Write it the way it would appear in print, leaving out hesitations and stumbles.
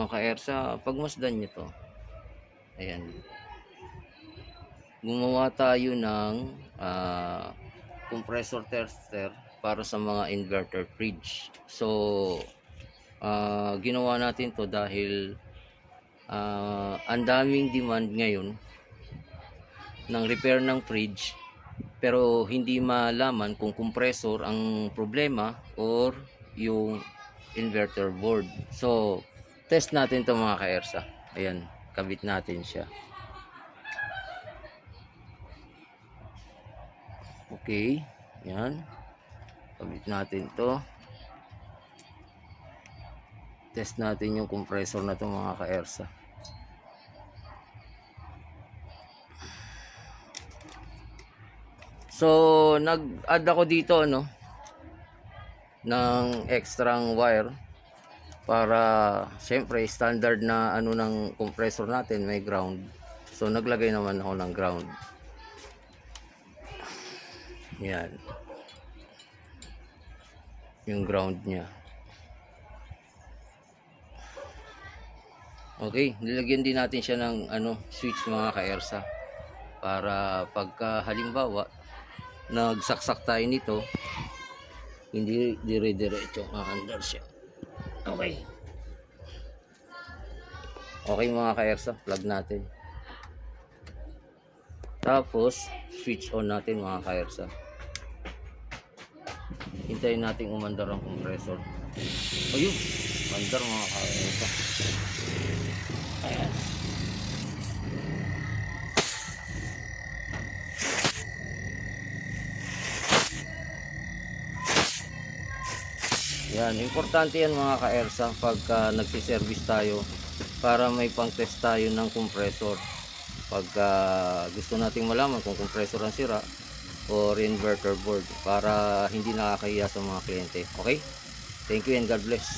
Ka-ERSA, pagmasdan nyo to. Ayan. Gumawa tayo ng compressor tester para sa mga inverter fridge. So, ginawa natin to dahil ang daming demand ngayon ng repair ng fridge, pero hindi malaman kung compressor ang problema or yung inverter board. So, test natin to mga ka-ERSA. Ayan, kabit natin siya. Okay, yan. Kabit natin to. Test natin yung compressor na to mga ka-ERSA. So, nag-add ako dito ng extra wire para syempre standard na ng compressor natin may ground. So, naglagay naman ako ng ground. Yan. Yung ground niya. Okay, nilagyan din natin siya ng switch mga ka-ERSA para pagka halimbawa nagsaksak tayo nito, hindi dire-diretso under siya. Okay. Okay mga ka-ERSA, plug natin. Tapos switch on natin mga ka-ERSA. Hintayin natin umandar ang compressor. Ayun, mandar mga ka-ERSA. Ayan. Yan, importante yan mga ka-ERSA pagka nagsiservice tayo para may pang-test tayo ng compressor. Pagka gusto nating malaman kung compressor ang sira or inverter board para hindi nakakahiya sa mga kliyente. Okay? Thank you and God bless.